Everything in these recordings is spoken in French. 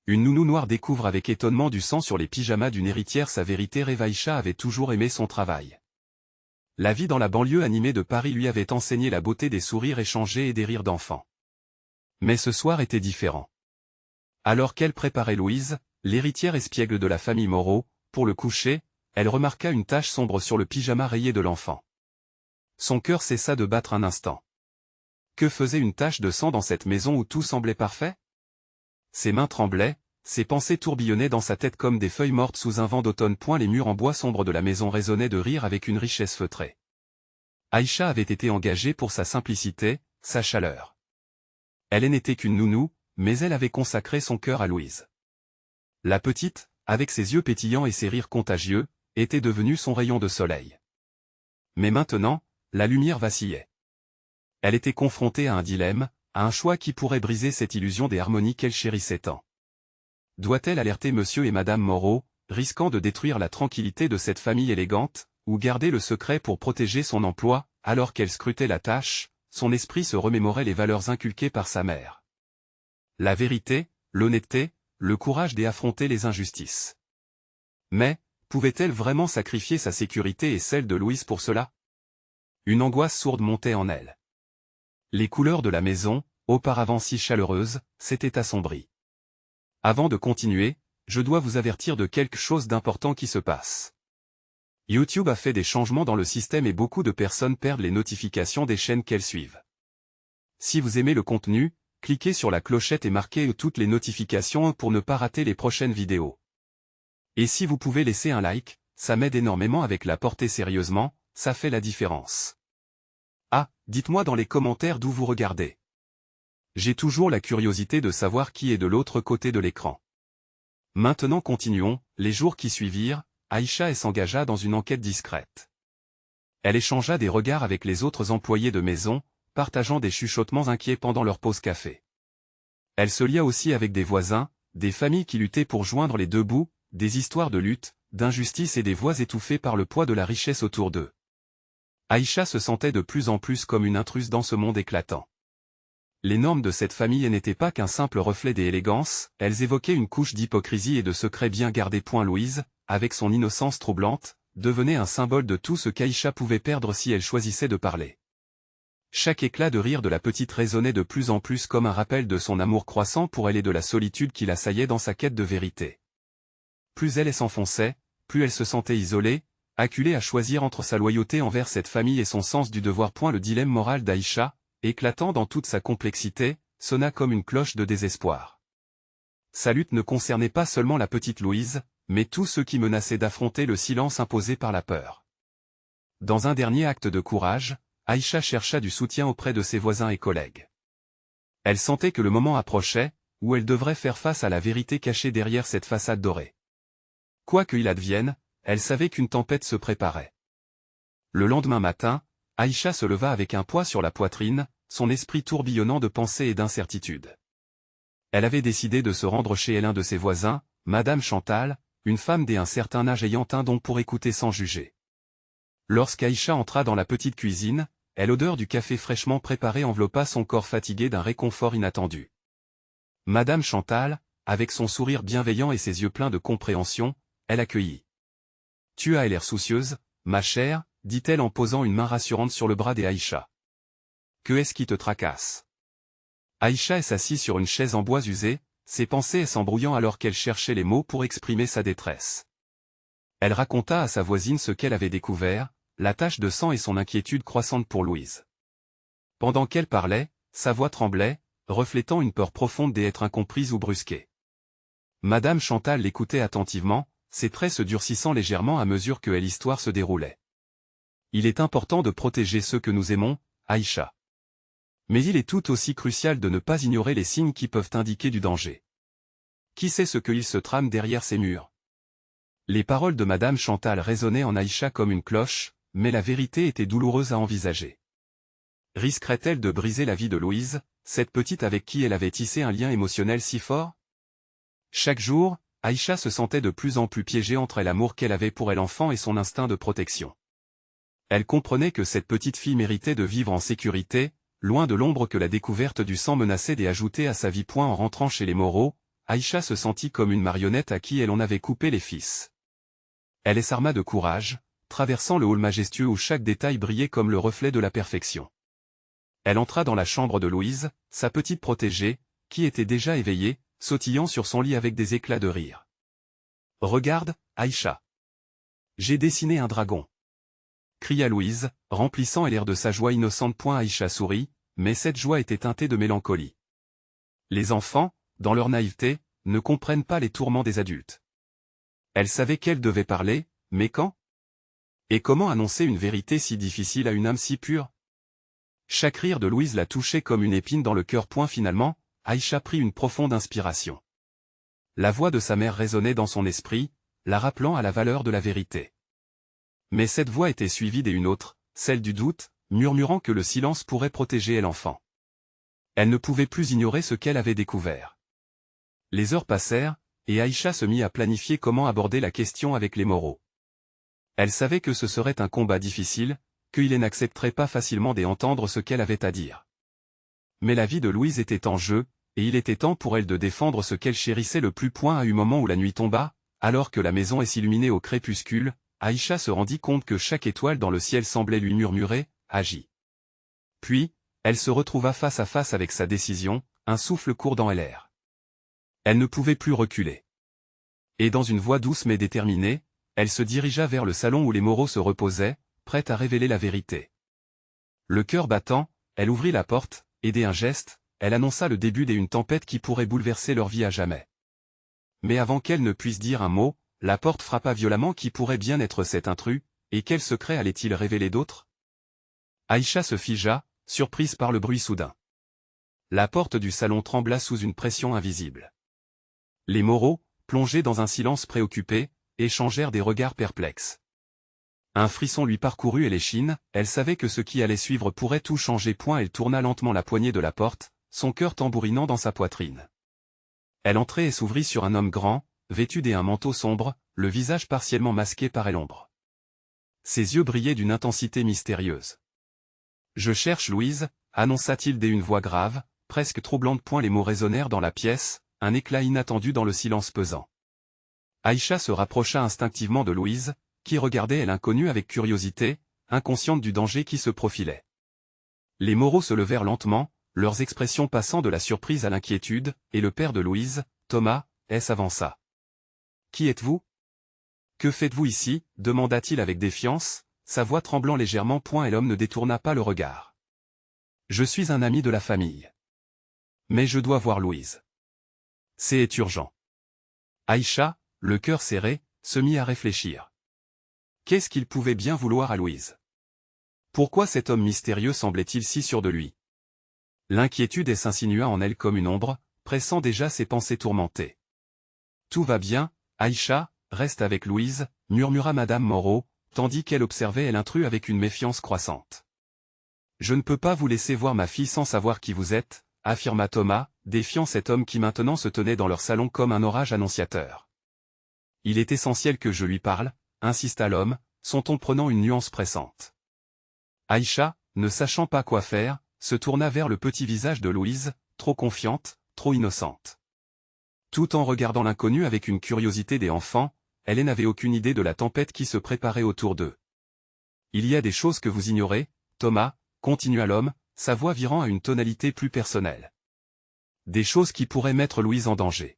Une nounou noire découvre avec étonnement du sang sur les pyjamas d'une héritière. Sa vérité rêve. Aïcha avait toujours aimé son travail. La vie dans la banlieue animée de Paris lui avait enseigné la beauté des sourires échangés et des rires d'enfants. Mais ce soir était différent. Alors qu'elle préparait Louise, l'héritière espiègle de la famille Moreau, pour le coucher, elle remarqua une tache sombre sur le pyjama rayé de l'enfant. Son cœur cessa de battre un instant. Que faisait une tache de sang dans cette maison où tout semblait parfait? Ses mains tremblaient, ses pensées tourbillonnaient dans sa tête comme des feuilles mortes sous un vent d'automne. Les murs en bois sombre de la maison résonnaient de rire avec une richesse feutrée. Aïcha avait été engagée pour sa simplicité, sa chaleur. Elle n'était qu'une nounou, mais elle avait consacré son cœur à Louise. La petite, avec ses yeux pétillants et ses rires contagieux, était devenue son rayon de soleil. Mais maintenant, la lumière vacillait. Elle était confrontée à un dilemme, à un choix qui pourrait briser cette illusion des harmonies qu'elle chérissait tant. Doit-elle alerter monsieur et madame Moreau, risquant de détruire la tranquillité de cette famille élégante, ou garder le secret pour protéger son emploi? Alors qu'elle scrutait la tâche, son esprit se remémorait les valeurs inculquées par sa mère. La vérité, l'honnêteté, le courage d'affronter les injustices. Mais, pouvait-elle vraiment sacrifier sa sécurité et celle de Louise pour cela? Une angoisse sourde montait en elle. Les couleurs de la maison, auparavant si chaleureuses, s'étaient assombries. Avant de continuer, je dois vous avertir de quelque chose d'important qui se passe. YouTube a fait des changements dans le système et beaucoup de personnes perdent les notifications des chaînes qu'elles suivent. Si vous aimez le contenu, cliquez sur la clochette et marquez toutes les notifications pour ne pas rater les prochaines vidéos. Et si vous pouvez laisser un like, ça m'aide énormément avec la portée sérieusement, ça fait la différence. Ah, dites-moi dans les commentaires d'où vous regardez. J'ai toujours la curiosité de savoir qui est de l'autre côté de l'écran. Maintenant continuons. Les jours qui suivirent, Aïcha s'engagea dans une enquête discrète. Elle échangea des regards avec les autres employés de maison, partageant des chuchotements inquiets pendant leur pause café. Elle se lia aussi avec des voisins, des familles qui luttaient pour joindre les deux bouts, des histoires de lutte, d'injustice et des voix étouffées par le poids de la richesse autour d'eux. Aïcha se sentait de plus en plus comme une intruse dans ce monde éclatant. Les normes de cette famille n'étaient pas qu'un simple reflet des élégances, elles évoquaient une couche d'hypocrisie et de secrets bien gardés. Louise, avec son innocence troublante, devenait un symbole de tout ce qu'Aïcha pouvait perdre si elle choisissait de parler. Chaque éclat de rire de la petite résonnait de plus en plus comme un rappel de son amour croissant pour elle et de la solitude qui l'assaillait dans sa quête de vérité. Plus elle s'enfonçait, plus elle se sentait isolée, acculée à choisir entre sa loyauté envers cette famille et son sens du devoir. Le dilemme moral d'Aïcha, éclatant dans toute sa complexité, sonna comme une cloche de désespoir. Sa lutte ne concernait pas seulement la petite Louise, mais tous ceux qui menaçaient d'affronter le silence imposé par la peur. Dans un dernier acte de courage, Aïcha chercha du soutien auprès de ses voisins et collègues. Elle sentait que le moment approchait, où elle devrait faire face à la vérité cachée derrière cette façade dorée. Quoi qu'il advienne, elle savait qu'une tempête se préparait. Le lendemain matin, Aïcha se leva avec un poids sur la poitrine, son esprit tourbillonnant de pensées et d'incertitudes. Elle avait décidé de se rendre chez l'un de ses voisins, Madame Chantal, une femme d'un certain âge ayant un don pour écouter sans juger. Lorsqu'Aïcha entra dans la petite cuisine, l'odeur du café fraîchement préparé enveloppa son corps fatigué d'un réconfort inattendu. Madame Chantal, avec son sourire bienveillant et ses yeux pleins de compréhension, elle accueillit. « Tu as l'air soucieuse, ma chère », dit-elle en posant une main rassurante sur le bras d'Aïcha. « Que est-ce qui te tracasse ?» Aïcha s'assit sur une chaise en bois usé, ses pensées s'embrouillant alors qu'elle cherchait les mots pour exprimer sa détresse. Elle raconta à sa voisine ce qu'elle avait découvert, la tache de sang et son inquiétude croissante pour Louise. Pendant qu'elle parlait, sa voix tremblait, reflétant une peur profonde d'être incomprise ou brusquée. Madame Chantal l'écoutait attentivement, ses traits se durcissant légèrement à mesure que l'histoire se déroulait. « Il est important de protéger ceux que nous aimons, Aïcha. Mais il est tout aussi crucial de ne pas ignorer les signes qui peuvent indiquer du danger. Qui sait ce qu'il se trame derrière ces murs ?» Les paroles de Madame Chantal résonnaient en Aïcha comme une cloche, mais la vérité était douloureuse à envisager. Risquerait-elle de briser la vie de Louise, cette petite avec qui elle avait tissé un lien émotionnel si fort? Chaque jour, Aïcha se sentait de plus en plus piégée entre l'amour qu'elle avait pour l'enfant et son instinct de protection. Elle comprenait que cette petite fille méritait de vivre en sécurité, loin de l'ombre que la découverte du sang menaçait d'ajouter à sa vie. En rentrant chez les Moreau, Aïcha se sentit comme une marionnette à qui elle en avait coupé les fils. Elle s'arma de courage, traversant le hall majestueux où chaque détail brillait comme le reflet de la perfection. Elle entra dans la chambre de Louise, sa petite protégée, qui était déjà éveillée, sautillant sur son lit avec des éclats de rire. « Regarde, Aïcha. J'ai dessiné un dragon. » cria Louise, remplissant l'air de sa joie innocente. Aïcha sourit, mais cette joie était teintée de mélancolie. Les enfants, dans leur naïveté, ne comprennent pas les tourments des adultes. Elle savait qu'elle devait parler, mais quand? Et comment annoncer une vérité si difficile à une âme si pure? Chaque rire de Louise la touchait comme une épine dans le cœur. Finalement, Aïcha prit une profonde inspiration. La voix de sa mère résonnait dans son esprit, la rappelant à la valeur de la vérité. Mais cette voix était suivie d'une autre, celle du doute, murmurant que le silence pourrait protéger l'enfant. Elle ne pouvait plus ignorer ce qu'elle avait découvert. Les heures passèrent, et Aïcha se mit à planifier comment aborder la question avec les Moreau. Elle savait que ce serait un combat difficile, qu'il n'accepterait pas facilement d'entendre ce qu'elle avait à dire. Mais la vie de Louise était en jeu, et il était temps pour elle de défendre ce qu'elle chérissait le plus. À un moment où la nuit tomba, alors que la maison s'illuminait au crépuscule, Aïcha se rendit compte que chaque étoile dans le ciel semblait lui murmurer « Agis ». Puis, elle se retrouva face à face avec sa décision, un souffle court dans l'air. Elle ne pouvait plus reculer. Et dans une voix douce mais déterminée, elle se dirigea vers le salon où les Moreau se reposaient, prête à révéler la vérité. Le cœur battant, elle ouvrit la porte, et d'un geste, elle annonça le début d'une tempête qui pourrait bouleverser leur vie à jamais. Mais avant qu'elle ne puisse dire un mot, la porte frappa violemment. Qui pourrait bien être cet intrus, et quel secret allait-il révéler d'autre? Aïcha se figea, surprise par le bruit soudain. La porte du salon trembla sous une pression invisible. Les Moreau, plongés dans un silence préoccupé, échangèrent des regards perplexes. Un frisson lui parcourut l'échine, elle savait que ce qui allait suivre pourrait tout changer. Elle tourna lentement la poignée de la porte, son cœur tambourinant dans sa poitrine. Elle entrait et s'ouvrit sur un homme grand, vêtu d'un manteau sombre, le visage partiellement masqué par l'ombre. Ses yeux brillaient d'une intensité mystérieuse. « Je cherche Louise », annonça-t-il d'une voix grave, presque troublante. Les mots résonnèrent dans la pièce, un éclat inattendu dans le silence pesant. Aïcha se rapprocha instinctivement de Louise, qui regardait l'inconnu avec curiosité, inconsciente du danger qui se profilait. Les Moreau se levèrent lentement, leurs expressions passant de la surprise à l'inquiétude, et le père de Louise, Thomas, s'avança. « Qui êtes-vous? Que faites-vous ici » demanda-t-il avec défiance, sa voix tremblant légèrement. Et l'homme ne détourna pas le regard. « Je suis un ami de la famille. Mais je dois voir Louise. C'est urgent. » Aïcha, le cœur serré, se mit à réfléchir. Qu'est-ce qu'il pouvait bien vouloir à Louise? Pourquoi cet homme mystérieux semblait-il si sûr de lui? L'inquiétude s'insinua en elle comme une ombre, pressant déjà ses pensées tourmentées. « Tout va bien, Aïcha, reste avec Louise », murmura Madame Moreau, tandis qu'elle observait l'intrus avec une méfiance croissante. « Je ne peux pas vous laisser voir ma fille sans savoir qui vous êtes », affirma Thomas, défiant cet homme qui maintenant se tenait dans leur salon comme un orage annonciateur. « Il est essentiel que je lui parle », insista l'homme, son ton prenant une nuance pressante. Aïcha, ne sachant pas quoi faire, se tourna vers le petit visage de Louise, trop confiante, trop innocente. Tout en regardant l'inconnu avec une curiosité des enfants, elle n'avait aucune idée de la tempête qui se préparait autour d'eux. « Il y a des choses que vous ignorez, Thomas », continua l'homme, sa voix virant à une tonalité plus personnelle. « Des choses qui pourraient mettre Louise en danger. »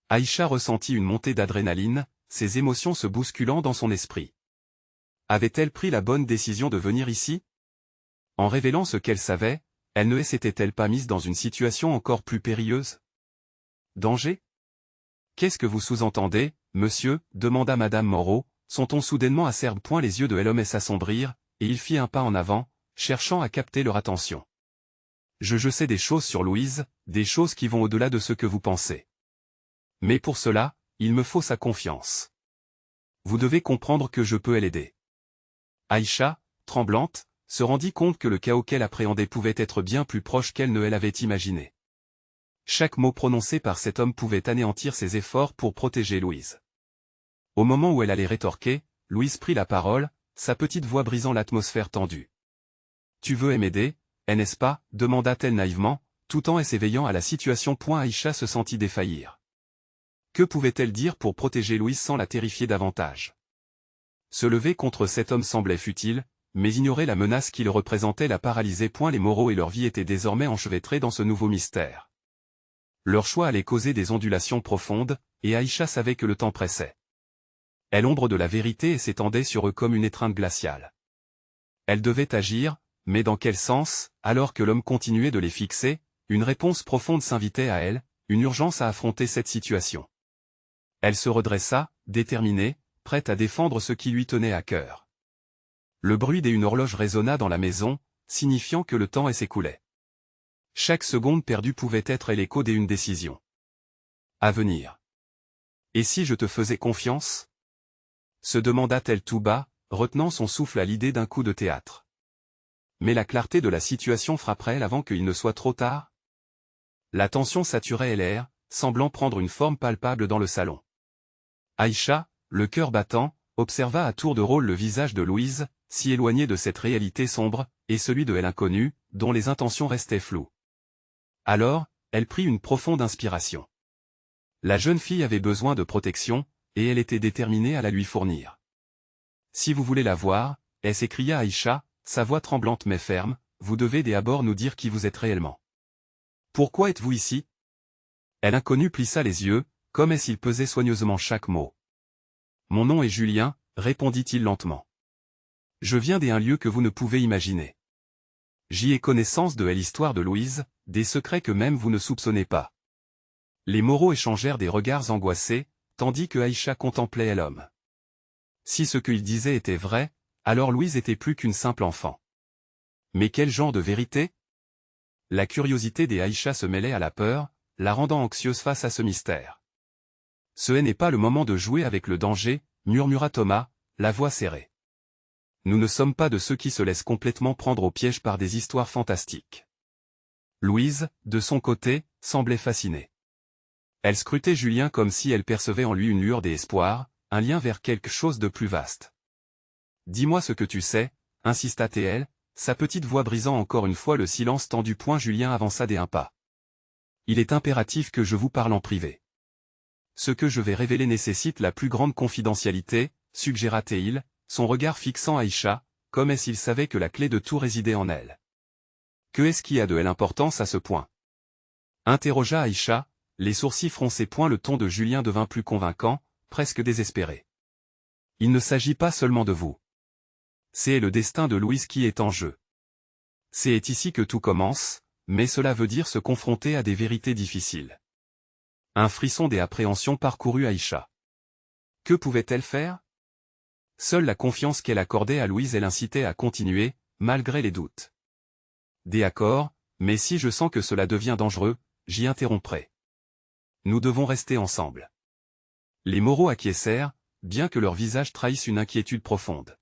Aïcha ressentit une montée d'adrénaline, ses émotions se bousculant dans son esprit. Avait-elle pris la bonne décision de venir ici? En révélant ce qu'elle savait, elle ne s'était-elle pas mise dans une situation encore plus périlleuse? Danger? Qu'est-ce que vous sous-entendez, monsieur? Demanda Madame Moreau, son ton soudainement acerbe. Les yeux de l'homme s'assombrirent, et il fit un pas en avant, cherchant à capter leur attention. Je sais des choses sur Louise, des choses qui vont au-delà de ce que vous pensez. Mais pour cela, il me faut sa confiance. Vous devez comprendre que je peux l'aider. Aïcha, tremblante, se rendit compte que le chaos qu'elle appréhendait pouvait être bien plus proche qu'elle ne l'avait imaginé. Chaque mot prononcé par cet homme pouvait anéantir ses efforts pour protéger Louise. Au moment où elle allait rétorquer, Louise prit la parole, sa petite voix brisant l'atmosphère tendue. « Tu veux m'aider, n'est-ce pas » demanda-t-elle naïvement, tout en s'éveillant à la situation. Aïcha se sentit défaillir. Que pouvait-elle dire pour protéger Louise sans la terrifier davantage? Se lever contre cet homme semblait futile, mais ignorer la menace qu'il représentait la paralysait. Les Moreau et leur vie étaient désormais enchevêtrés dans ce nouveau mystère. Leur choix allait causer des ondulations profondes, et Aïcha savait que le temps pressait. Elle ombre de la vérité et s'étendait sur eux comme une étreinte glaciale. Elle devait agir, mais dans quel sens? Alors que l'homme continuait de les fixer, une réponse profonde s'invitait à elle, une urgence à affronter cette situation. Elle se redressa, déterminée, prête à défendre ce qui lui tenait à cœur. Le bruit d'une horloge résonna dans la maison, signifiant que le temps s'écoulait. Chaque seconde perdue pouvait être l'écho d'une décision à venir. Et si je te faisais confiance? Se demanda-t-elle tout bas, retenant son souffle à l'idée d'un coup de théâtre. Mais la clarté de la situation frapperait-elle avant qu'il ne soit trop tard? La tension saturait l'air, semblant prendre une forme palpable dans le salon. Aïcha, le cœur battant, observa à tour de rôle le visage de Louise, si éloigné de cette réalité sombre, et celui de l'inconnu, dont les intentions restaient floues. Alors, elle prit une profonde inspiration. La jeune fille avait besoin de protection, et elle était déterminée à la lui fournir. Si vous voulez la voir, s'écria Aïcha, sa voix tremblante mais ferme, vous devez d'abord nous dire qui vous êtes réellement. Pourquoi êtes-vous ici? L'inconnu plissa les yeux, comme s'il pesait soigneusement chaque mot. Mon nom est Julien, répondit-il lentement. Je viens d'un lieu que vous ne pouvez imaginer. J'y ai connaissance de l'histoire de Louise, des secrets que même vous ne soupçonnez pas. Les Moreau échangèrent des regards angoissés, tandis que Aïcha contemplait l'homme. Si ce qu'il disait était vrai, alors Louise était plus qu'une simple enfant. Mais quel genre de vérité? La curiosité d'Aïcha se mêlait à la peur, la rendant anxieuse face à ce mystère. Ce n'est pas le moment de jouer avec le danger, murmura Thomas, la voix serrée. Nous ne sommes pas de ceux qui se laissent complètement prendre au piège par des histoires fantastiques. Louise, de son côté, semblait fascinée. Elle scrutait Julien comme si elle percevait en lui une lueur d'espoir, un lien vers quelque chose de plus vaste. Dis-moi ce que tu sais, insista-t-elle, sa petite voix brisant encore une fois le silence tendu. Julien avança d'un pas. Il est impératif que je vous parle en privé. Ce que je vais révéler nécessite la plus grande confidentialité, suggéra-t-il, son regard fixant Aïcha, comme s'il savait que la clé de tout résidait en elle. Que est-ce qui a de l'importance à ce point? Interrogea Aïcha, les sourcils froncés. Le ton de Julien devint plus convaincant, presque désespéré. Il ne s'agit pas seulement de vous. C'est le destin de Louise qui est en jeu. C'est ici que tout commence, mais cela veut dire se confronter à des vérités difficiles. Un frisson d'appréhension parcourut Aïcha. Que pouvait-elle faire? Seule la confiance qu'elle accordait à Louise l'incitait à continuer, malgré les doutes. D'accord, mais si je sens que cela devient dangereux, j'y interromprai. Nous devons rester ensemble. Les Moreau acquiescèrent, bien que leur visage trahisse une inquiétude profonde.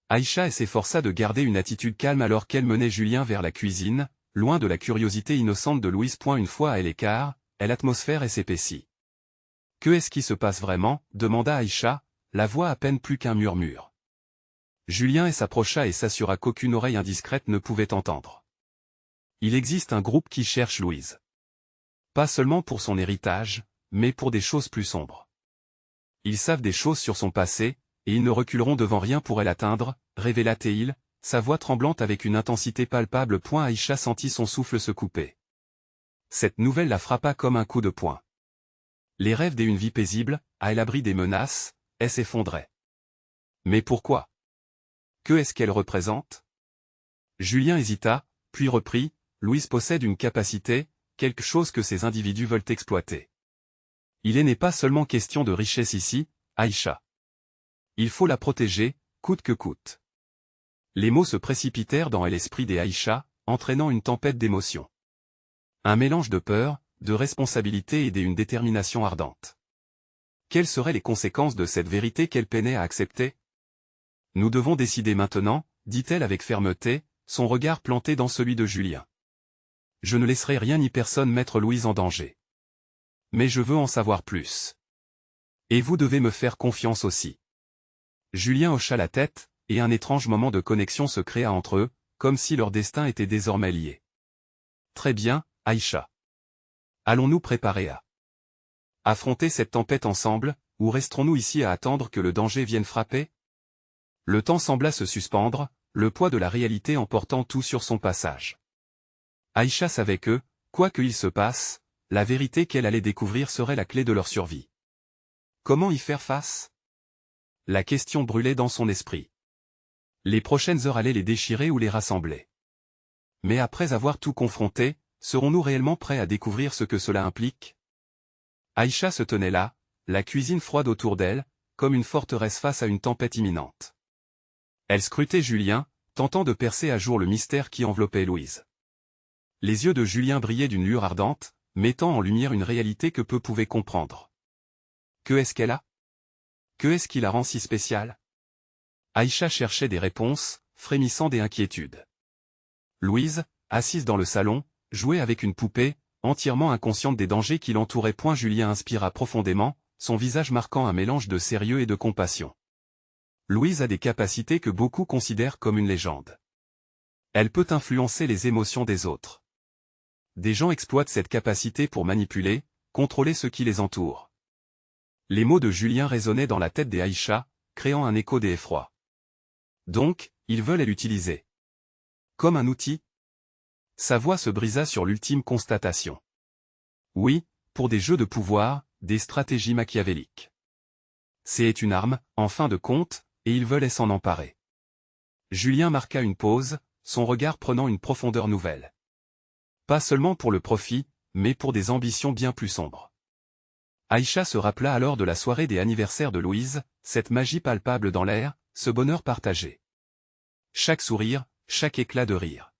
Aïcha s'efforça de garder une attitude calme alors qu'elle menait Julien vers la cuisine, loin de la curiosité innocente de Louise. Une fois à l'écart, l'atmosphère s'épaissit. Que est-ce qui se passe vraiment? Demanda Aïcha, la voix à peine plus qu'un murmure. Julien s'approcha et s'assura qu'aucune oreille indiscrète ne pouvait entendre. Il existe un groupe qui cherche Louise. Pas seulement pour son héritage, mais pour des choses plus sombres. Ils savent des choses sur son passé, et ils ne reculeront devant rien pour l'atteindre, révéla-t-il, sa voix tremblante avec une intensité palpable. Aïcha sentit son souffle se couper. Cette nouvelle la frappa comme un coup de poing. Les rêves d'une vie paisible, à l'abri des menaces, s'effondraient. Mais pourquoi? Que est-ce qu'elle représente? Julien hésita, puis reprit, Louise possède une capacité, quelque chose que ces individus veulent exploiter. Il n'est pas seulement question de richesse ici, Aïcha. Il faut la protéger, coûte que coûte. Les mots se précipitèrent dans l'esprit d'Aïcha, entraînant une tempête d'émotions. Un mélange de peur, de responsabilité et d'une détermination ardente. Quelles seraient les conséquences de cette vérité qu'elle peinait à accepter? Nous devons décider maintenant, dit-elle avec fermeté, son regard planté dans celui de Julien. Je ne laisserai rien ni personne mettre Louise en danger. Mais je veux en savoir plus. Et vous devez me faire confiance aussi. Julien hocha la tête, et un étrange moment de connexion se créa entre eux, comme si leur destin était désormais lié. Très bien, Aïcha. Allons-nous préparer à... Affronter cette tempête ensemble, ou resterons-nous ici à attendre que le danger vienne frapper? Le temps sembla se suspendre, le poids de la réalité emportant tout sur son passage. Aïcha savait que, quoi qu'il se passe, la vérité qu'elle allait découvrir serait la clé de leur survie. Comment y faire face? La question brûlait dans son esprit. Les prochaines heures allaient les déchirer ou les rassembler. Mais après avoir tout confronté, serons-nous réellement prêts à découvrir ce que cela implique? Aïcha se tenait là, la cuisine froide autour d'elle, comme une forteresse face à une tempête imminente. Elle scrutait Julien, tentant de percer à jour le mystère qui enveloppait Louise. Les yeux de Julien brillaient d'une lueur ardente, mettant en lumière une réalité que peu pouvaient comprendre. Que est-ce qu'elle a? Que est-ce qui la rend si spéciale? Aïcha cherchait des réponses, frémissant d'inquiétude. Louise, assise dans le salon, jouait avec une poupée, entièrement inconsciente des dangers qui l'entouraient. Julien inspira profondément, son visage marquant un mélange de sérieux et de compassion. Louise a des capacités que beaucoup considèrent comme une légende. Elle peut influencer les émotions des autres. Des gens exploitent cette capacité pour manipuler, contrôler ceux qui les entourent. Les mots de Julien résonnaient dans la tête des Aïcha, créant un écho d'effroi. Donc, ils veulent l'utiliser. Comme un outil? Sa voix se brisa sur l'ultime constatation. Oui, pour des jeux de pouvoir, des stratégies machiavéliques. C'est une arme, en fin de compte, et ils veulent s'en emparer. Julien marqua une pause, son regard prenant une profondeur nouvelle. Pas seulement pour le profit, mais pour des ambitions bien plus sombres. Aïcha se rappela alors de la soirée des anniversaires de Louise, cette magie palpable dans l'air, ce bonheur partagé. Chaque sourire, chaque éclat de rire.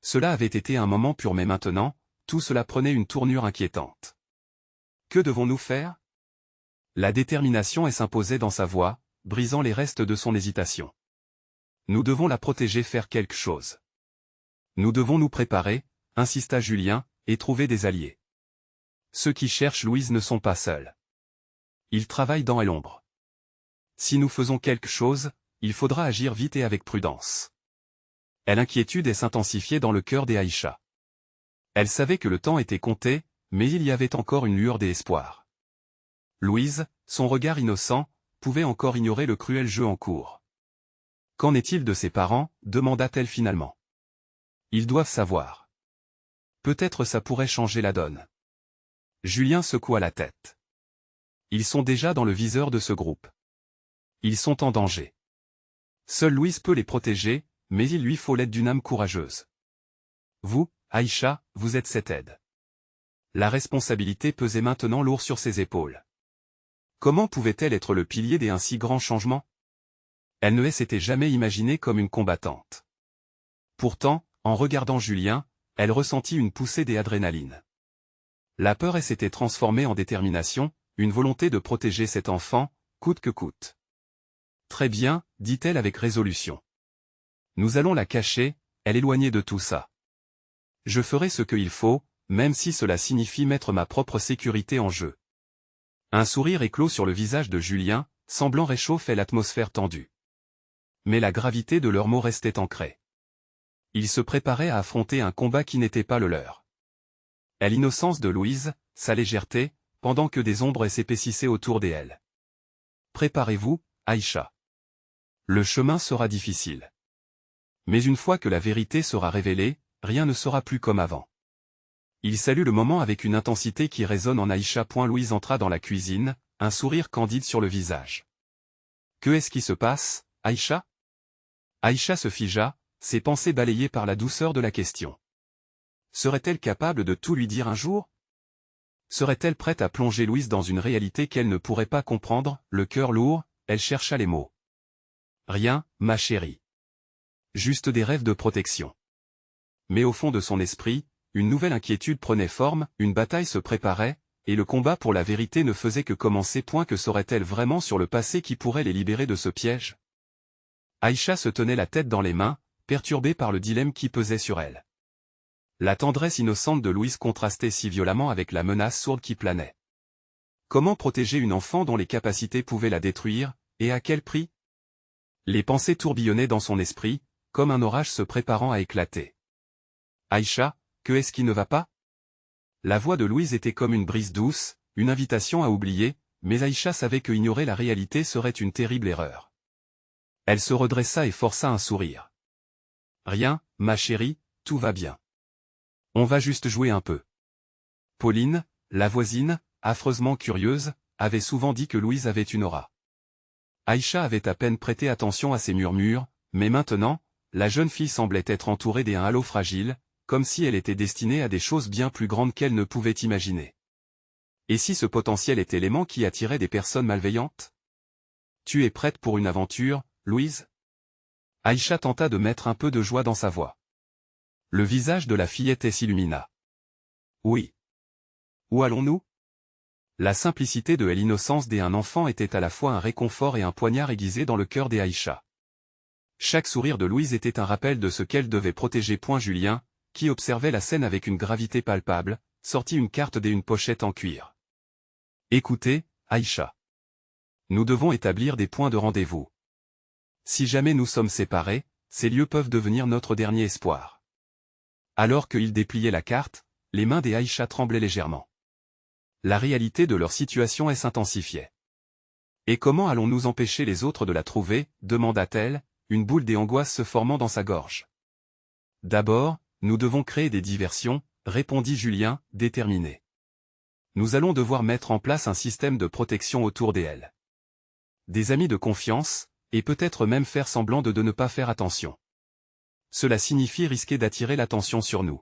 Cela avait été un moment pur, mais maintenant, tout cela prenait une tournure inquiétante. Que devons-nous faire? La détermination s'imposait dans sa voix, brisant les restes de son hésitation. Nous devons la protéger, faire quelque chose. Nous devons nous préparer, insista Julien, et trouver des alliés. Ceux qui cherchent Louise ne sont pas seuls. Ils travaillent dans l'ombre. Si nous faisons quelque chose, il faudra agir vite et avec prudence. L'inquiétude s'intensifiait dans le cœur des Aïcha. Elle savait que le temps était compté, mais il y avait encore une lueur d'espoir. Louise, son regard innocent, pouvait encore ignorer le cruel jeu en cours. Qu'en est-il de ses parents? Demanda-t-elle finalement. Ils doivent savoir. Peut-être ça pourrait changer la donne. Julien secoua la tête. Ils sont déjà dans le viseur de ce groupe. Ils sont en danger. Seule Louise peut les protéger, mais il lui faut l'aide d'une âme courageuse. Vous, Aïcha, vous êtes cette aide. La responsabilité pesait maintenant lourd sur ses épaules. Comment pouvait-elle être le pilier d'un si grand changement? Elle ne s'était jamais imaginée comme une combattante. Pourtant, en regardant Julien, elle ressentit une poussée d'adrénaline. La peur s'était transformée en détermination, une volonté de protéger cet enfant, coûte que coûte. Très bien, dit-elle avec résolution. Nous allons la cacher, elle éloignée de tout ça. Je ferai ce qu'il faut, même si cela signifie mettre ma propre sécurité en jeu. Un sourire éclos sur le visage de Julien, semblant réchauffer l'atmosphère tendue. Mais la gravité de leurs mots restait ancrée. Ils se préparaient à affronter un combat qui n'était pas le leur. L'innocence de Louise, sa légèreté, pendant que des ombres s'épaississaient autour d'elle. Préparez-vous, Aïcha. Le chemin sera difficile. Mais une fois que la vérité sera révélée, rien ne sera plus comme avant. Il salue le moment avec une intensité qui résonne en Aïcha. Louise entra dans la cuisine, un sourire candide sur le visage. Que est-ce qui se passe, Aïcha? Aïcha se figea, ses pensées balayées par la douceur de la question. Serait-elle capable de tout lui dire un jour? Serait-elle prête à plonger Louise dans une réalité qu'elle ne pourrait pas comprendre? Le cœur lourd, elle chercha les mots. Rien, ma chérie. Juste des rêves de protection. Mais au fond de son esprit, une nouvelle inquiétude prenait forme, une bataille se préparait, et le combat pour la vérité ne faisait que commencer. Que saurait-elle vraiment sur le passé qui pourrait les libérer de ce piège? Aïcha se tenait la tête dans les mains, perturbée par le dilemme qui pesait sur elle. La tendresse innocente de Louise contrastait si violemment avec la menace sourde qui planait. Comment protéger une enfant dont les capacités pouvaient la détruire, et à quel prix? Les pensées tourbillonnaient dans son esprit, comme un orage se préparant à éclater. Aïcha, que est-ce qui ne va pas? La voix de Louise était comme une brise douce, une invitation à oublier, mais Aïcha savait que ignorer la réalité serait une terrible erreur. Elle se redressa et força un sourire. Rien, ma chérie, tout va bien. On va juste jouer un peu. Pauline, la voisine, affreusement curieuse, avait souvent dit que Louise avait une aura. Aïcha avait à peine prêté attention à ses murmures, mais maintenant, la jeune fille semblait être entourée d'un halo fragile, comme si elle était destinée à des choses bien plus grandes qu'elle ne pouvait imaginer. Et si ce potentiel est élément qui attirait des personnes malveillantes? Tu es prête pour une aventure, Louise? Aïcha tenta de mettre un peu de joie dans sa voix. Le visage de la fillette s'illumina. Oui. Où allons-nous? La simplicité de l'innocence d'un enfant était à la fois un réconfort et un poignard aiguisé dans le cœur d'Aïcha. Chaque sourire de Louise était un rappel de ce qu'elle devait protéger. Julien, qui observait la scène avec une gravité palpable, sortit une carte et une pochette en cuir. Écoutez, Aïcha. Nous devons établir des points de rendez-vous. Si jamais nous sommes séparés, ces lieux peuvent devenir notre dernier espoir. Alors qu'il dépliait la carte, les mains d'Aïcha tremblaient légèrement. La réalité de leur situation s'intensifiait. Et comment allons-nous empêcher les autres de la trouver, demanda-t-elle, une boule d'angoisse se formant dans sa gorge. D'abord, nous devons créer des diversions, répondit Julien, déterminé. Nous allons devoir mettre en place un système de protection autour d'elle. Des amis de confiance, et peut-être même faire semblant de ne pas faire attention. Cela signifie risquer d'attirer l'attention sur nous.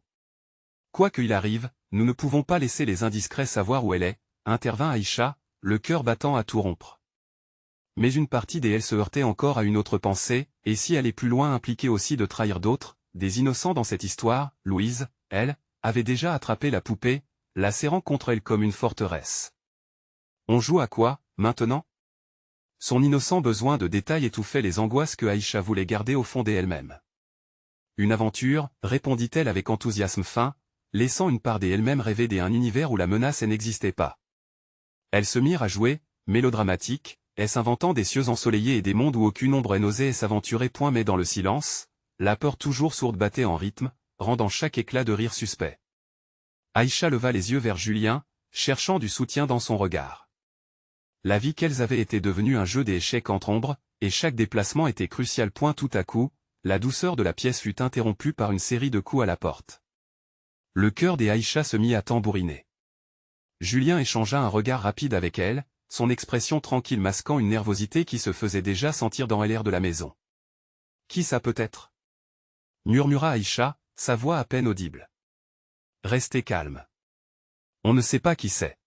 Quoi qu'il arrive, nous ne pouvons pas laisser les indiscrets savoir où elle est, intervint Aïcha, le cœur battant à tout rompre. Mais une partie d'elle se heurtait encore à une autre pensée, et si aller plus loin impliquait aussi de trahir d'autres, des innocents dans cette histoire, Louise, elle, avait déjà attrapé la poupée, la serrant contre elle comme une forteresse. On joue à quoi, maintenant? Son innocent besoin de détails étouffait les angoisses que Aïcha voulait garder au fond d'elle-même. Une aventure, répondit-elle avec enthousiasme fin, laissant une part d'elle-même rêver d'un univers où la menace n'existait pas. Elles se mirent à jouer, mélodramatiques, s'inventant des cieux ensoleillés et des mondes où aucune ombre n'osait s'aventurer. Mais dans le silence, la peur toujours sourde battait en rythme, rendant chaque éclat de rire suspect. Aïcha leva les yeux vers Julien, cherchant du soutien dans son regard. La vie qu'elles avaient était devenue un jeu d'échecs entre ombres, et chaque déplacement était crucial. Tout à coup, la douceur de la pièce fut interrompue par une série de coups à la porte. Le cœur d'Aïcha se mit à tambouriner. Julien échangea un regard rapide avec elle, son expression tranquille masquant une nervosité qui se faisait déjà sentir dans l'air de la maison. « Qui ça peut être » murmura Aïcha, sa voix à peine audible. « Restez calme. On ne sait pas qui c'est. »«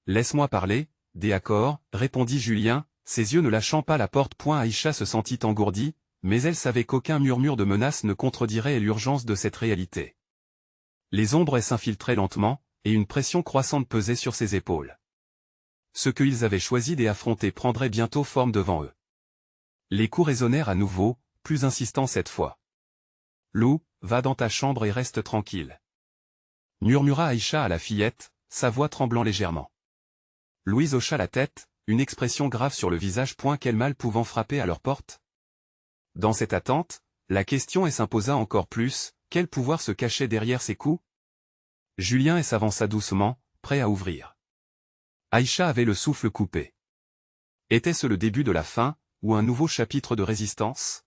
Laisse-moi parler, d'accord, » répondit Julien, ses yeux ne lâchant pas la porte. Aïcha se sentit engourdie, mais elle savait qu'aucun murmure de menace ne contredirait l'urgence de cette réalité. Les ombres s'infiltraient lentement, et une pression croissante pesait sur ses épaules. Ce qu'ils avaient choisi d'affronter prendrait bientôt forme devant eux. Les coups résonnèrent à nouveau, plus insistants cette fois. « Lou, va dans ta chambre et reste tranquille. » murmura Aïcha à la fillette, sa voix tremblant légèrement. Louise hocha la tête, une expression grave sur le visage. Quel mal pouvant frapper à leur porte? Dans cette attente, la question s'imposa encore plus, quel pouvoir se cachait derrière ces coups? Julien s'avança doucement, prêt à ouvrir. Aïcha avait le souffle coupé. Était-ce le début de la fin, ou un nouveau chapitre de résistance?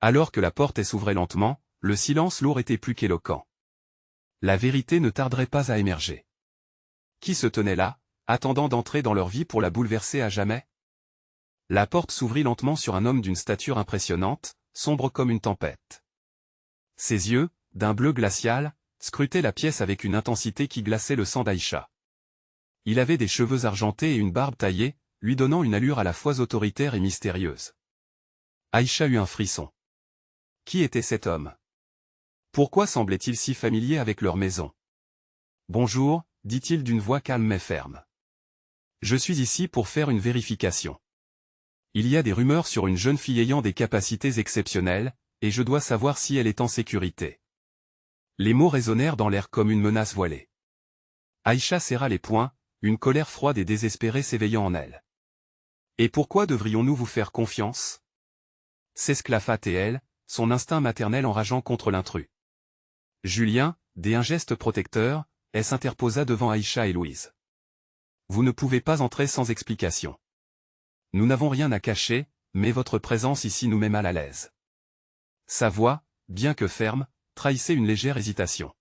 Alors que la porte s'ouvrait lentement, le silence lourd était plus qu'éloquent. La vérité ne tarderait pas à émerger. Qui se tenait là, attendant d'entrer dans leur vie pour la bouleverser à jamais? La porte s'ouvrit lentement sur un homme d'une stature impressionnante, sombre comme une tempête. Ses yeux, d'un bleu glacial, scrutaient la pièce avec une intensité qui glaçait le sang d'Aïcha. Il avait des cheveux argentés et une barbe taillée, lui donnant une allure à la fois autoritaire et mystérieuse. Aïcha eut un frisson. Qui était cet homme? Pourquoi semblait-il si familier avec leur maison? « Bonjour, dit-il d'une voix calme mais ferme. Je suis ici pour faire une vérification. Il y a des rumeurs sur une jeune fille ayant des capacités exceptionnelles, et je dois savoir si elle est en sécurité. » Les mots résonnèrent dans l'air comme une menace voilée. Aïcha serra les poings, une colère froide et désespérée s'éveillant en elle. « Et pourquoi devrions-nous vous faire confiance » s'esclaffa-t-elle, son instinct maternel enrageant contre l'intrus. Julien, d'un geste protecteur, s'interposa devant Aïcha et Louise. Vous ne pouvez pas entrer sans explication. Nous n'avons rien à cacher, mais votre présence ici nous met mal à l'aise. Sa voix, bien que ferme, trahissait une légère hésitation.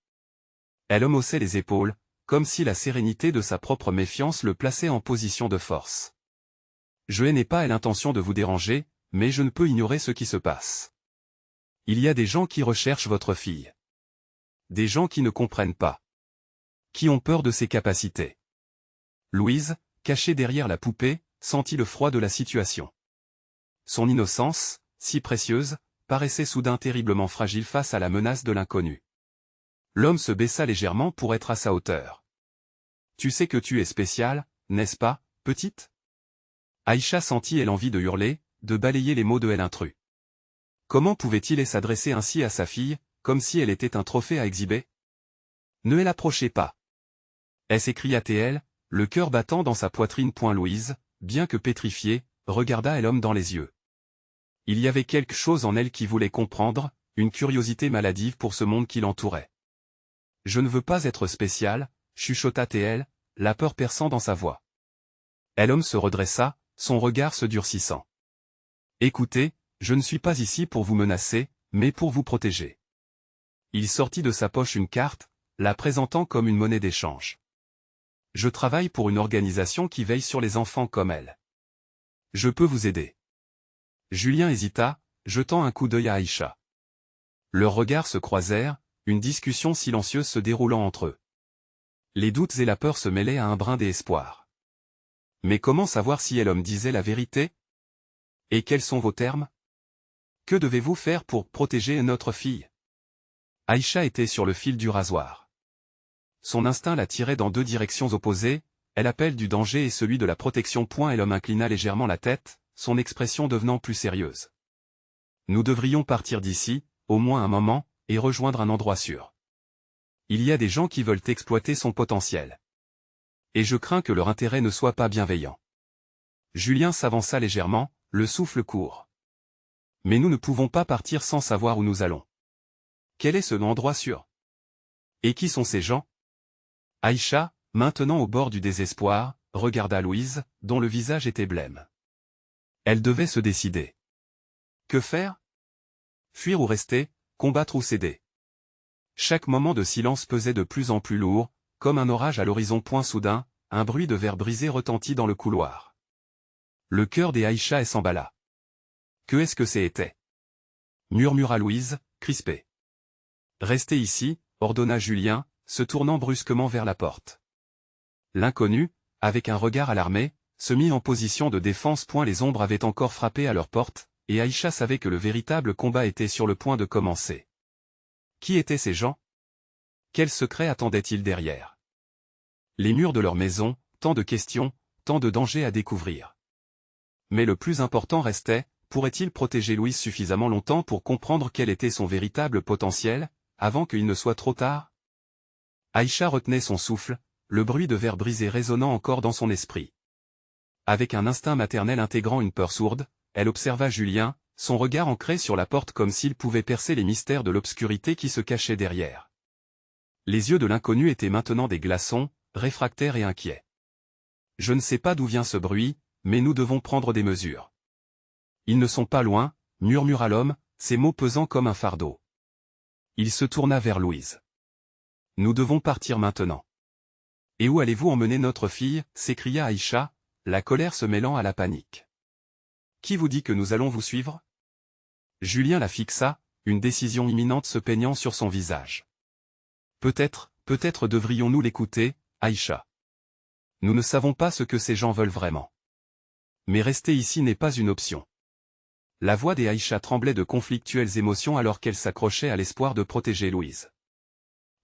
Elle haussait les épaules, comme si la sérénité de sa propre méfiance le plaçait en position de force. Je n'ai pas l'intention de vous déranger, mais je ne peux ignorer ce qui se passe. Il y a des gens qui recherchent votre fille. Des gens qui ne comprennent pas. Qui ont peur de ses capacités. Louise, cachée derrière la poupée, sentit le froid de la situation. Son innocence, si précieuse, paraissait soudain terriblement fragile face à la menace de l'inconnu. L'homme se baissa légèrement pour être à sa hauteur. « Tu sais que tu es spéciale, n'est-ce pas, petite ?» Aïcha sentit l'envie de hurler, de balayer les mots de l'intrus. Comment pouvait-il s'adresser ainsi à sa fille, comme si elle était un trophée à exhiber? Ne l'approchez pas. S'écria-t-elle, le cœur battant dans sa poitrine. Louise, bien que pétrifiée, regarda l'homme dans les yeux. Il y avait quelque chose en elle qui voulait comprendre, une curiosité maladive pour ce monde qui l'entourait. « Je ne veux pas être spéciale, chuchota-t-elle, la peur perçant dans sa voix. L'homme se redressa, son regard se durcissant. « Écoutez, je ne suis pas ici pour vous menacer, mais pour vous protéger. » Il sortit de sa poche une carte, la présentant comme une monnaie d'échange. « Je travaille pour une organisation qui veille sur les enfants comme elle. Je peux vous aider. » Julien hésita, jetant un coup d'œil à Aïcha. Leurs regards se croisèrent, une discussion silencieuse se déroulant entre eux. Les doutes et la peur se mêlaient à un brin d'espoir. Mais comment savoir si l'homme disait la vérité? Et quels sont vos termes? Que devez-vous faire pour protéger notre fille? Aïcha était sur le fil du rasoir. Son instinct la tirait dans deux directions opposées, l'appel du danger et celui de la protection. Et l'homme inclina légèrement la tête, son expression devenant plus sérieuse. Nous devrions partir d'ici, au moins un moment, et rejoindre un endroit sûr. Il y a des gens qui veulent exploiter son potentiel. Et je crains que leur intérêt ne soit pas bienveillant. Julien s'avança légèrement, le souffle court. Mais nous ne pouvons pas partir sans savoir où nous allons. Quel est ce endroit sûr? Et qui sont ces gens? Aïcha, maintenant au bord du désespoir, regarda Louise, dont le visage était blême. Elle devait se décider. Que faire? Fuir ou rester, combattre ou céder? Chaque moment de silence pesait de plus en plus lourd, comme un orage à l'horizon. Soudain, un bruit de verre brisé retentit dans le couloir. Le cœur d'Aïcha s'emballa. Que est-ce que c'était? Murmura Louise, crispée. Restez ici, ordonna Julien, se tournant brusquement vers la porte. L'inconnu, avec un regard alarmé, se mit en position de défense. Les ombres avaient encore frappé à leur porte, et Aïcha savait que le véritable combat était sur le point de commencer. Qui étaient ces gens? Quel secret attendaient-ils derrière? Les murs de leur maison, tant de questions, tant de dangers à découvrir. Mais le plus important restait, pourrait-il protéger Louise suffisamment longtemps pour comprendre quel était son véritable potentiel, avant qu'il ne soit trop tard? Aïcha retenait son souffle, le bruit de verre brisé résonnant encore dans son esprit. Avec un instinct maternel intégrant une peur sourde, elle observa Julien, son regard ancré sur la porte comme s'il pouvait percer les mystères de l'obscurité qui se cachait derrière. Les yeux de l'inconnu étaient maintenant des glaçons, réfractaires et inquiets. « Je ne sais pas d'où vient ce bruit, mais nous devons prendre des mesures. »« Ils ne sont pas loin, » murmura l'homme, ses mots pesant comme un fardeau. Il se tourna vers Louise. « Nous devons partir maintenant. »« Et où allez-vous emmener notre fille ?» s'écria Aïcha, la colère se mêlant à la panique. « Qui vous dit que nous allons vous suivre ?» Julien la fixa, une décision imminente se peignant sur son visage. « Peut-être devrions-nous l'écouter, Aïcha. Nous ne savons pas ce que ces gens veulent vraiment. Mais rester ici n'est pas une option. » La voix d'Aïcha tremblait de conflictuelles émotions alors qu'elle s'accrochait à l'espoir de protéger Louise.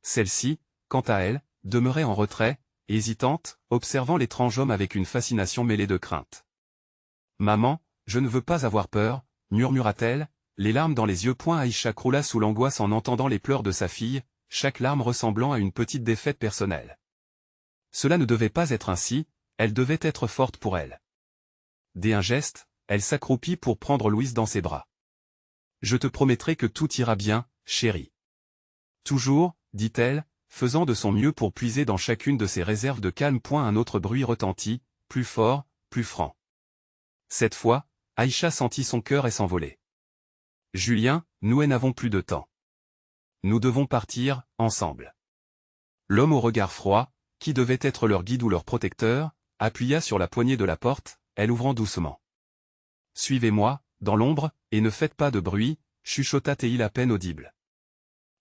Celle-ci, quant à elle, demeurait en retrait, hésitante, observant l'étrange homme avec une fascination mêlée de crainte. « Maman, je ne veux pas avoir peur, » murmura-t-elle, les larmes dans les yeux. Aïcha croula sous l'angoisse en entendant les pleurs de sa fille, chaque larme ressemblant à une petite défaite personnelle. Cela ne devait pas être ainsi, elle devait être forte pour elle. Dès un geste, elle s'accroupit pour prendre Louise dans ses bras. « Je te promettrai que tout ira bien, chérie. » Toujours, dit-elle, faisant de son mieux pour puiser dans chacune de ses réserves de calme. Un autre bruit retentit, plus fort, plus franc. Cette fois, Aïcha sentit son cœur et s'envoler. « Julien, nous n'avons plus de temps. Nous devons partir, ensemble. » L'homme au regard froid, qui devait être leur guide ou leur protecteur, appuya sur la poignée de la porte, elle ouvrant doucement. « Suivez-moi, dans l'ombre, et ne faites pas de bruit, » chuchota Théil à peine audible.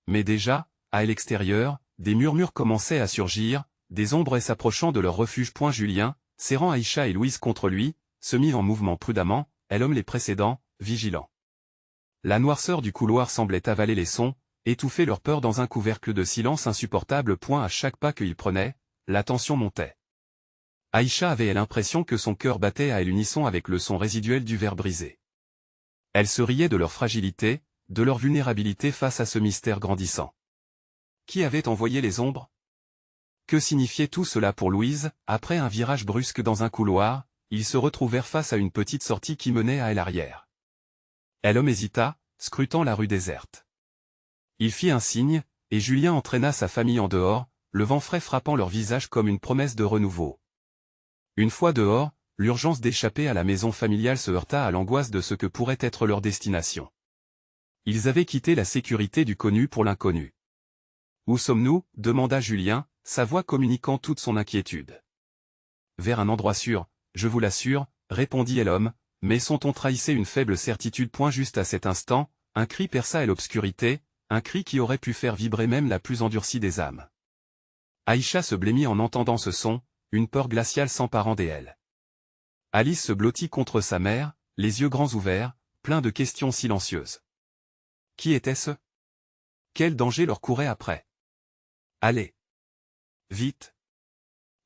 Mais déjà, à l'extérieur, des murmures commençaient à surgir, des ombres s'approchant de leur refuge. Julien, serrant Aïcha et Louise contre lui, se mit en mouvement prudemment, l'homme les précédant, vigilant. La noirceur du couloir semblait avaler les sons, étouffer leur peur dans un couvercle de silence insupportable. À chaque pas qu'il prenait, la tension montait. Aïcha avait l'impression que son cœur battait à l'unisson avec le son résiduel du verre brisé. Elle se riait de leur fragilité, de leur vulnérabilité face à ce mystère grandissant. Qui avait envoyé les ombres? Que signifiait tout cela pour Louise? Après un virage brusque dans un couloir, ils se retrouvèrent face à une petite sortie qui menait à l'arrière. L'homme hésita, scrutant la rue déserte. Il fit un signe, et Julien entraîna sa famille en dehors, le vent frais frappant leur visage comme une promesse de renouveau. Une fois dehors, l'urgence d'échapper à la maison familiale se heurta à l'angoisse de ce que pourrait être leur destination. Ils avaient quitté la sécurité du connu pour l'inconnu. « Où sommes-nous » demanda Julien, sa voix communiquant toute son inquiétude. « Vers un endroit sûr, je vous l'assure, » répondit l'homme, mais son ton trahissait une faible certitude. Juste à cet instant, un cri perça l'obscurité, un cri qui aurait pu faire vibrer même la plus endurcie des âmes. Aïcha se blêmit en entendant ce son, une peur glaciale s'emparant d'elle. Alice se blottit contre sa mère, les yeux grands ouverts, pleins de questions silencieuses. Qui était-ce? Quel danger leur courait après? Allez! Vite!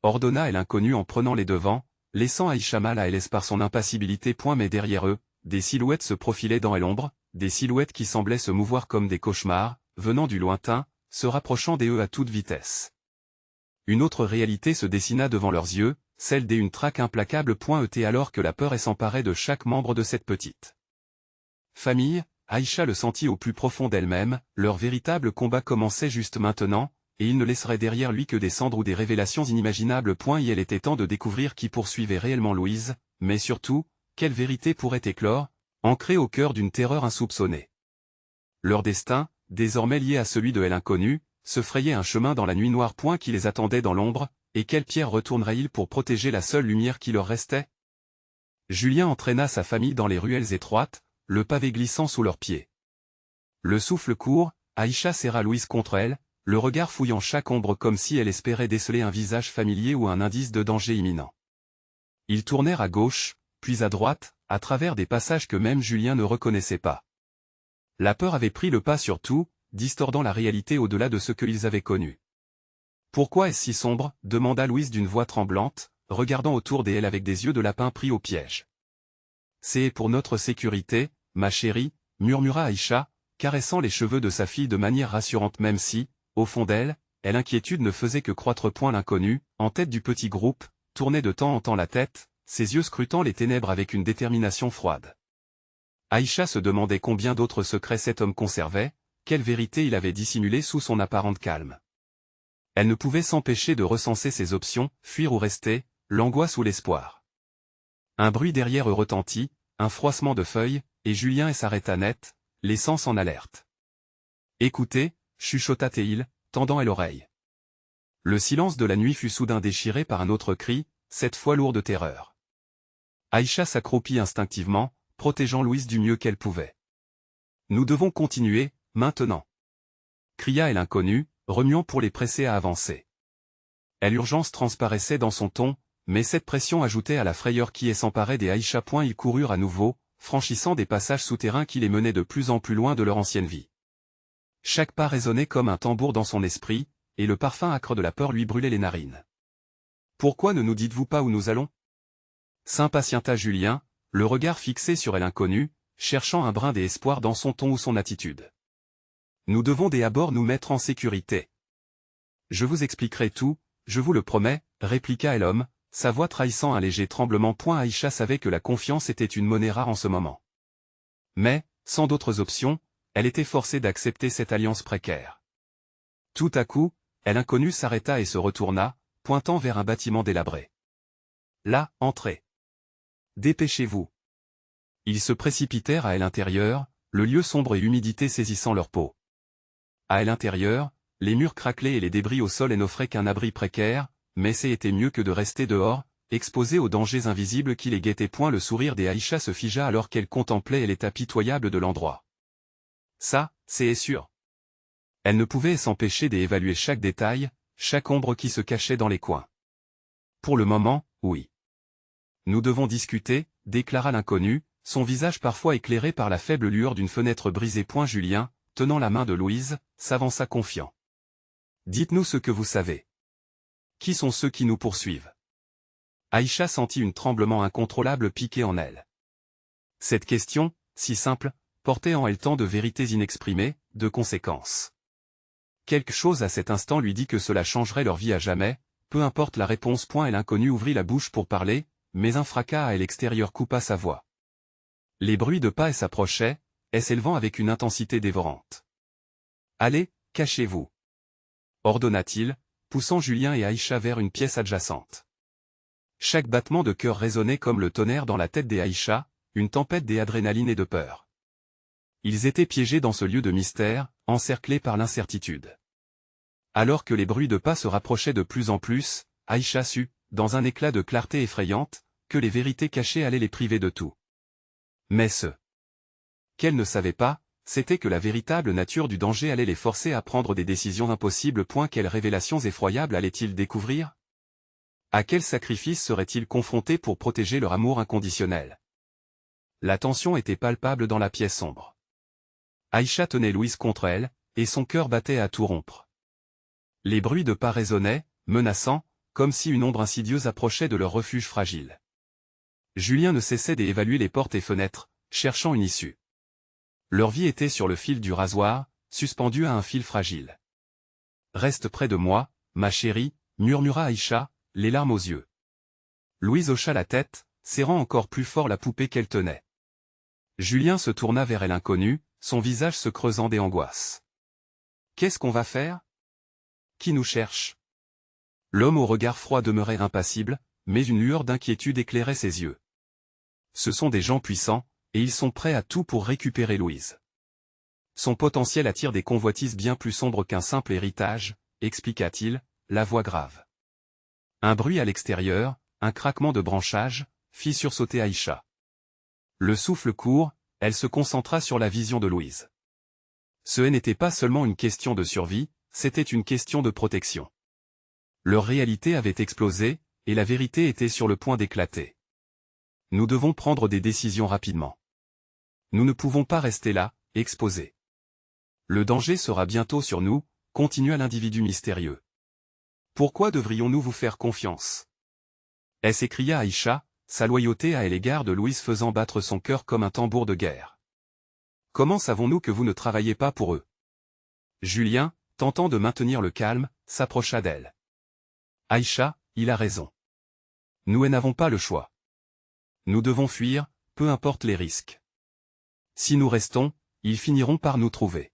Ordonna l'inconnu en prenant les devants, laissant Aïcha mal à l'aise par son impassibilité. Mais derrière eux, des silhouettes se profilaient dans l'ombre, des silhouettes qui semblaient se mouvoir comme des cauchemars, venant du lointain, se rapprochant d'eux à toute vitesse. Une autre réalité se dessina devant leurs yeux, celle d'une traque implacable. Alors que la peur s'emparait de chaque membre de cette petite famille, Aïcha le sentit au plus profond d'elle-même, leur véritable combat commençait juste maintenant, et il ne laisserait derrière lui que des cendres ou des révélations inimaginables. Il était temps de découvrir qui poursuivait réellement Louise, mais surtout, quelle vérité pourrait éclore, ancrée au cœur d'une terreur insoupçonnée. Leur destin, désormais lié à celui de l'inconnu, se frayait un chemin dans la nuit noire. Qui les attendait dans l'ombre, et quelle pierre retournerait-il pour protéger la seule lumière qui leur restait? Julien entraîna sa famille dans les ruelles étroites, le pavé glissant sous leurs pieds. Le souffle court, Aïcha serra Louise contre elle, le regard fouillant chaque ombre comme si elle espérait déceler un visage familier ou un indice de danger imminent. Ils tournèrent à gauche, puis à droite, à travers des passages que même Julien ne reconnaissait pas. La peur avait pris le pas sur tout, distordant la réalité au-delà de ce qu'ils avaient connu. « Pourquoi est-ce si sombre » demanda Louise d'une voix tremblante, regardant autour d'elle avec des yeux de lapin pris au piège. « C'est pour notre sécurité, ma chérie, » murmura Aïcha, caressant les cheveux de sa fille de manière rassurante même si, au fond d'elle, l'inquiétude ne faisait que croître. L'inconnu, en tête du petit groupe, tournait de temps en temps la tête, ses yeux scrutant les ténèbres avec une détermination froide. Aïcha se demandait combien d'autres secrets cet homme conservait, quelle vérité il avait dissimulée sous son apparente calme. Elle ne pouvait s'empêcher de recenser ses options, fuir ou rester, l'angoisse ou l'espoir. Un bruit derrière eux retentit, un froissement de feuilles, et Julien s'arrêta net, les sens en alerte. « Écoutez » chuchota Théil, tendant elle l'oreille. Le silence de la nuit fut soudain déchiré par un autre cri, cette fois lourd de terreur. Aïcha s'accroupit instinctivement, protégeant Louise du mieux qu'elle pouvait. « Nous devons continuer, maintenant » cria l'inconnu, remuant pour les presser à avancer. L'urgence transparaissait dans son ton, mais cette pression ajoutait à la frayeur qui s'emparait des Aïcha. Ils coururent à nouveau, franchissant des passages souterrains qui les menaient de plus en plus loin de leur ancienne vie. Chaque pas résonnait comme un tambour dans son esprit, et le parfum âcre de la peur lui brûlait les narines. « Pourquoi ne nous dites-vous pas où nous allons » s'impatienta Julien, le regard fixé sur l'inconnu, cherchant un brin d'espoir dans son ton ou son attitude. « Nous devons d'abord nous mettre en sécurité. »« Je vous expliquerai tout, je vous le promets, » répliqua l'homme, sa voix trahissant un léger tremblement. Aïcha savait que la confiance était une monnaie rare en ce moment. Mais, sans d'autres options, elle était forcée d'accepter cette alliance précaire. Tout à coup, L'inconnu s'arrêta et se retourna, pointant vers un bâtiment délabré. Là, entrez. Dépêchez-vous. Ils se précipitèrent à l'intérieur, le lieu sombre et l'humidité saisissant leur peau. À l'intérieur, les murs craquelaient et les débris au sol n'offraient qu'un abri précaire, mais c'était mieux que de rester dehors, exposés aux dangers invisibles qui les guettaient. Le sourire d'Aïcha se figea alors qu'elle contemplait l'état pitoyable de l'endroit. Ça, c'est sûr. Elle ne pouvait s'empêcher d'évaluer chaque détail, chaque ombre qui se cachait dans les coins. Pour le moment, oui. Nous devons discuter, déclara l'inconnu, son visage parfois éclairé par la faible lueur d'une fenêtre brisée. Julien, tenant la main de Louise, s'avança confiant. Dites-nous ce que vous savez. Qui sont ceux qui nous poursuivent? Aïcha sentit un tremblement incontrôlable piquer en elle. Cette question, si simple, portait en elle tant de vérités inexprimées, de conséquences. Quelque chose à cet instant lui dit que cela changerait leur vie à jamais, peu importe la réponse. L'inconnu ouvrit la bouche pour parler, mais un fracas à l'extérieur coupa sa voix. Les bruits de pas s'approchaient, s'élevant avec une intensité dévorante. Allez, cachez-vous, ordonna-t-il, poussant Julien et Aïcha vers une pièce adjacente. Chaque battement de cœur résonnait comme le tonnerre dans la tête d'Aïcha, une tempête d'adrénaline et de peur. Ils étaient piégés dans ce lieu de mystère, encerclés par l'incertitude. Alors que les bruits de pas se rapprochaient de plus en plus, Aïcha sut, dans un éclat de clarté effrayante, que les vérités cachées allaient les priver de tout. Mais ce qu'elle ne savait pas, c'était que la véritable nature du danger allait les forcer à prendre des décisions impossibles. Quelles révélations effroyables allaient-ils découvrir? À quel sacrifice seraient-ils confrontés pour protéger leur amour inconditionnel? La tension était palpable dans la pièce sombre. Aïcha tenait Louise contre elle, et son cœur battait à tout rompre. Les bruits de pas résonnaient, menaçants, comme si une ombre insidieuse approchait de leur refuge fragile. Julien ne cessait d'évaluer les portes et fenêtres, cherchant une issue. Leur vie était sur le fil du rasoir, suspendue à un fil fragile. « Reste près de moi, ma chérie », murmura Aïcha, les larmes aux yeux. Louise hocha la tête, serrant encore plus fort la poupée qu'elle tenait. Julien se tourna vers l'inconnu, son visage se creusant d'angoisse. « Qu'est-ce qu'on va faire? Qui nous cherche ?» L'homme au regard froid demeurait impassible, mais une lueur d'inquiétude éclairait ses yeux. « Ce sont des gens puissants, et ils sont prêts à tout pour récupérer Louise. Son potentiel attire des convoitises bien plus sombres qu'un simple héritage, expliqua-t-il, la voix grave. Un bruit à l'extérieur, un craquement de branchage, fit sursauter Aïcha. Le souffle court, elle se concentra sur la vision de Louise. Ce n'était pas seulement une question de survie, c'était une question de protection. Leur réalité avait explosé, et la vérité était sur le point d'éclater. Nous devons prendre des décisions rapidement. Nous ne pouvons pas rester là, exposés. Le danger sera bientôt sur nous, continua l'individu mystérieux. Pourquoi devrions-nous vous faire confiance? S'écria Aïcha, sa loyauté à l'égard de Louise faisant battre son cœur comme un tambour de guerre. Comment savons-nous que vous ne travaillez pas pour eux? Julien, tentant de maintenir le calme, s'approcha d'elle. Aïcha, il a raison. Nous n'avons pas le choix. Nous devons fuir, peu importe les risques. Si nous restons, ils finiront par nous trouver.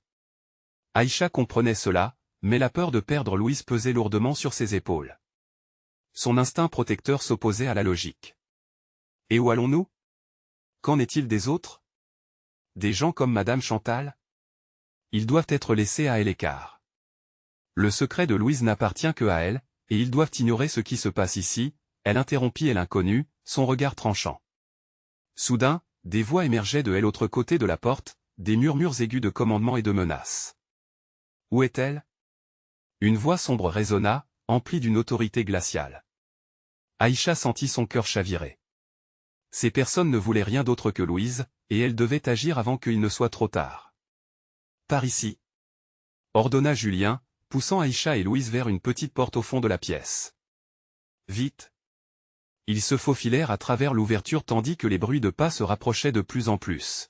Aïcha comprenait cela, mais la peur de perdre Louise pesait lourdement sur ses épaules. Son instinct protecteur s'opposait à la logique. Et où allons-nous? Qu'en est-il des autres? Des gens comme Madame Chantal? Ils doivent être laissés à l'écart. Le secret de Louise n'appartient que à elle, et ils doivent ignorer ce qui se passe ici, elle interrompit l'inconnu, son regard tranchant. Soudain, des voix émergeaient de l'autre côté de la porte, des murmures aigus de commandement et de menaces. Où est-elle? Une voix sombre résonna, emplie d'une autorité glaciale. Aïcha sentit son cœur chavirer. Ces personnes ne voulaient rien d'autre que Louise, et elle devait agir avant qu'il ne soit trop tard. Par ici, ordonna Julien, poussant Aïcha et Louise vers une petite porte au fond de la pièce. Vite. Ils se faufilèrent à travers l'ouverture tandis que les bruits de pas se rapprochaient de plus en plus.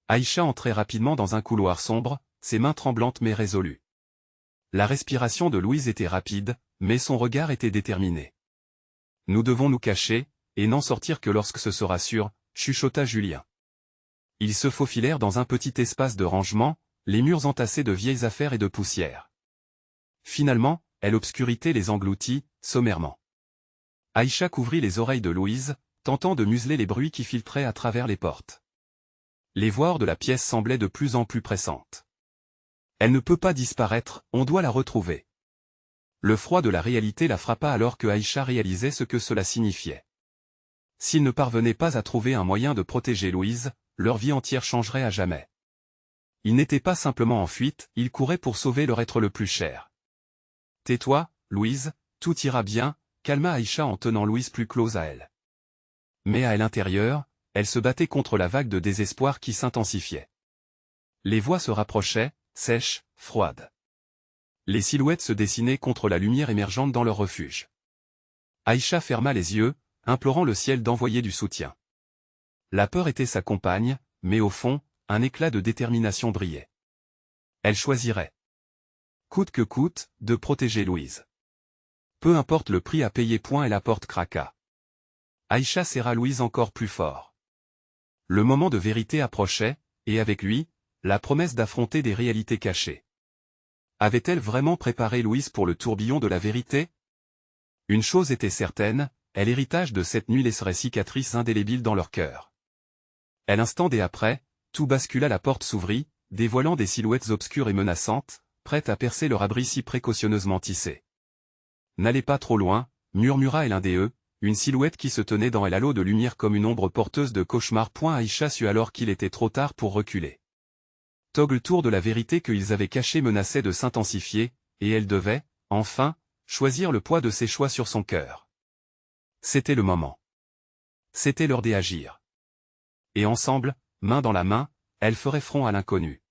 Aïcha entrait rapidement dans un couloir sombre, ses mains tremblantes mais résolues. La respiration de Louise était rapide, mais son regard était déterminé. Nous devons nous cacher, et n'en sortir que lorsque ce sera sûr, chuchota Julien. Ils se faufilèrent dans un petit espace de rangement, les murs entassés de vieilles affaires et de poussière. Finalement, l'obscurité les engloutit, sommairement. Aïcha couvrit les oreilles de Louise, tentant de museler les bruits qui filtraient à travers les portes. Les voix hors de la pièce semblaient de plus en plus pressantes. Elle ne peut pas disparaître, on doit la retrouver. Le froid de la réalité la frappa alors que Aïcha réalisait ce que cela signifiait. S'ils ne parvenaient pas à trouver un moyen de protéger Louise, leur vie entière changerait à jamais. Ils n'étaient pas simplement en fuite, ils couraient pour sauver leur être le plus cher. « Tais-toi, Louise, tout ira bien », calma Aïcha en tenant Louise plus close à elle. Mais à l'intérieur, elle se battait contre la vague de désespoir qui s'intensifiait. Les voix se rapprochaient, sèches, froides. Les silhouettes se dessinaient contre la lumière émergeante dans leur refuge. Aïcha ferma les yeux, implorant le ciel d'envoyer du soutien. La peur était sa compagne, mais au fond, un éclat de détermination brillait. Elle choisirait, coûte que coûte, de protéger Louise. Peu importe le prix à payer. Et la porte craqua. Aïcha serra Louise encore plus fort. Le moment de vérité approchait, et avec lui, la promesse d'affronter des réalités cachées. Avait-elle vraiment préparé Louise pour le tourbillon de la vérité? Une chose était certaine, l'héritage de cette nuit laisserait cicatrices indélébiles dans leur cœur. L'instant après, tout bascula, la porte s'ouvrit, dévoilant des silhouettes obscures et menaçantes, prêtes à percer leur abri si précautionneusement tissé. « N'allez pas trop loin », murmura l'un des eux, une silhouette qui se tenait dans l'halo de lumière comme une ombre porteuse de cauchemar. Aïcha sut alors qu'il était trop tard pour reculer. Le tour de la vérité qu'ils avaient caché menaçait de s'intensifier, et elle devait, enfin, choisir le poids de ses choix sur son cœur. C'était le moment. C'était l'heure d'agir. Et ensemble, main dans la main, elles feraient front à l'inconnu.